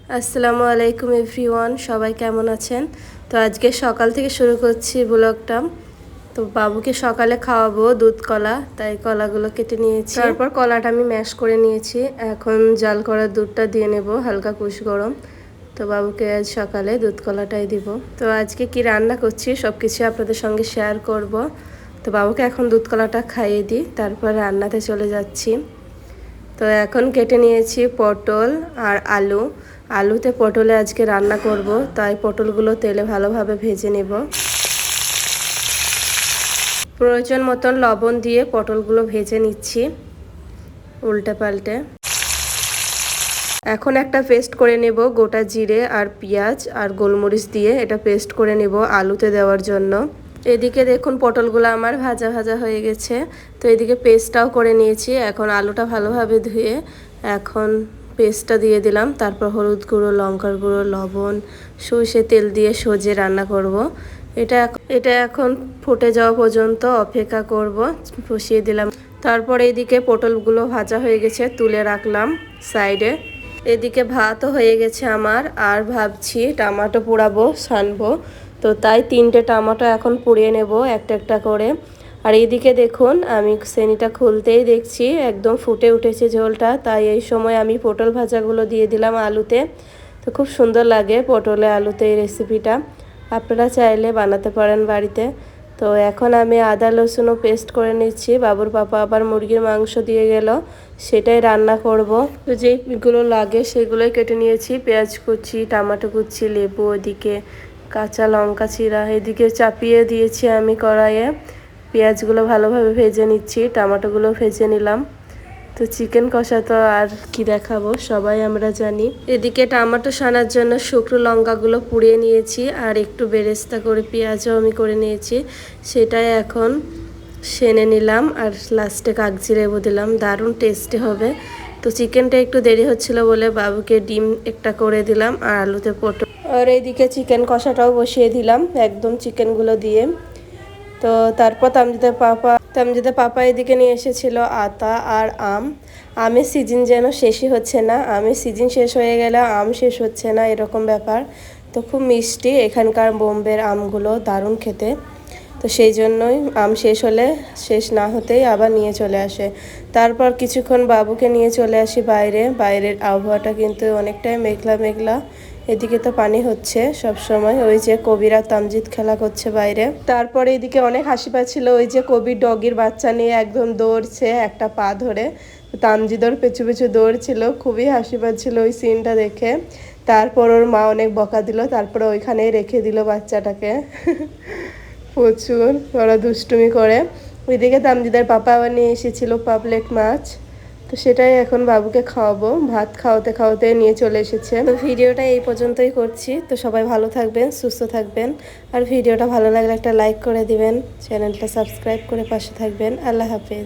আসসালামু আলাইকুম এভরিওয়ান, সবাই কেমন আছেন? তো আজকে সকাল থেকে শুরু করছি ব্লগটা। তো বাবুকে সকালে খাওয়াবো দুধ কলা, তাই কলাগুলো কেটে নিয়েছি। তারপর কলাটা আমি ম্যাশ করে নিয়েছি। এখন জাল করা দুধটা দিয়ে নেব হালকা কুশ গরম। তো বাবুকে আজ সকালে দুধ কলাটাই দিব। তো আজকে কি রান্না করছি সব কিছু আপনাদের সঙ্গে শেয়ার করব। তো বাবুকে এখন দুধ কলাটা খাইয়ে দিই, তারপর রান্নাতে চলে যাচ্ছি। তো এখন কেটে নিয়েছি পটল আর আলু। আলুতে পটলে আজকে রান্না করব, তাই পটলগুলো তেলে ভালোভাবে ভেজে নেব। প্রয়োজন মতন লবণ দিয়ে পটলগুলো ভেজে নিচ্ছি উল্টে পাল্টে। এখন একটা পেস্ট করে নেব গোটা জিরে আর পেঁয়াজ আর গোলমরিচ দিয়ে, এটা পেস্ট করে নেব আলুতে দেওয়ার জন্য। এদিকে দেখুন পটলগুলো আমার ভাজা ভাজা হয়ে গেছে। তো এদিকে পেস্টটাও করে নিয়েছি। এখন আলুটা ভালোভাবে ধুয়ে এখন পেস্টটা দিয়ে দিলাম। তারপর হলুদ গুঁড়ো, লঙ্কার গুঁড়ো, লবণ, সর্ষে তেল দিয়ে সজে রান্না করব। এটা এখন ফুটে যাওয়া পর্যন্ত অপেক্ষা করব। বসিয়ে দিলাম। তারপর এদিকে পটলগুলো ভাজা হয়ে গেছে, তুলে রাখলাম সাইডে। এদিকে ভাতও হয়ে গেছে আমার, আর ভাবছি টমেটো পোড়াবো, ছানবো। তো তাই 3টে টমেটো এখন পুড়িয়ে নেব একটা একটা করে। আর এইদিকে দেখুন আমি সেনিটা খুলতেই দেখছি একদম ফুটে উঠেছে ঝোলটা। তাই এই সময় আমি পটল ভাজাগুলো দিয়ে দিলাম আলুতে। তো খুব সুন্দর লাগে পটলে আলুতে এই রেসিপিটা, আপনারা চাইলে বানাতে পারেন বাড়িতে। তো এখন আমি আদা রসুনও পেস্ট করে নিচ্ছি। বাবুর পাপা আবার মুরগির মাংস দিয়ে গেল, সেটাই রান্না করব। তো যেইগুলো লাগে সেগুলোই কেটে নিয়েছি, পেঁয়াজ কুচি, টমেটো কুচি, লেবু, ওদিকে কাঁচা লঙ্কা চিরা এদিকে চাপিয়ে দিয়েছি আমি কড়াইয়ে। পেঁয়াজগুলো ভালোভাবে ভেজে নিচ্ছি, টমেটোগুলো ভেজে নিলাম। তো চিকেন কষা তো আর কি দেখাবো, সবাই আমরা জানি। এদিকে টমেটো সানার জন্য শুকনো লঙ্কাগুলো পুড়িয়ে নিয়েছি, আর একটু বেরেস্তা করে পেঁয়াজও আমি করে নিয়েছি, সেটাই এখন সেনে নিলাম। আর লাস্টে কাগজিরেবো দিলাম, দারুণ টেস্টি হবে। তো চিকেনটা একটু দেরি হচ্ছিল বলে বাবুকে ডিম একটা করে দিলাম আর আলুতে পটল। আর এইদিকে চিকেন কষাটাও বসিয়ে দিলাম একদম চিকেনগুলো দিয়ে। তো তারপর তামজিদের পাপা এদিকে নিয়ে এসেছিল আতা আর আম। আমের সিজন যেন শেষই হচ্ছে না, আমের সিজন শেষ হয়ে গেলে আম শেষ হচ্ছে না, এরকম ব্যাপার। তো খুব মিষ্টি এখানকার বোম্বের আমগুলো, দারুণ খেতে। তো সেই জন্যই আম শেষ হলে, শেষ না হতেই আবার নিয়ে চলে আসে। তারপর কিছুক্ষণ বাবুকে নিয়ে চলে আসি বাইরে। বাইরের আবহাওয়াটা কিন্তু অনেকটাই মেঘলা মেঘলা। এদিকে তো পানি হচ্ছে সব সময়, ওই যে কবিরা তামজিদ খেলা করছে বাইরে। তারপরে এদিকে অনেক হাসি পাচ্ছিল, ওই যে কবির ডগির বাচ্চা নিয়ে একদম দৌড়ছে একটা পা ধরে। তামজিদর পেছু পেছু দৌড়ছিল, খুবই হাসি পাচ্ছিল ওই সিনটা দেখে। তারপর ওর মা অনেক বকা দিল, তারপরে ওইখানেই রেখে দিল বাচ্চাটাকে। প্রচুর ওরা দুষ্টুমি করে। ওইদিকে তামজিদের পাপা আবার নিয়ে এসেছিল পাপলেট মাছ। তো সেটাই এখন বাবুকে খাওয়াবো, ভাত খাওয়াতে খাওয়াতে নিয়ে চলে এসেছে। তো ভিডিওটা এই পর্যন্তই করছি। তো সবাই ভালো থাকবেন, সুস্থ থাকবেন। আর ভিডিওটা ভালো লাগলে একটা লাইক করে দিবেন, চ্যানেলটা সাবস্ক্রাইব করে পাশে থাকবেন। আল্লাহ হাফেজ।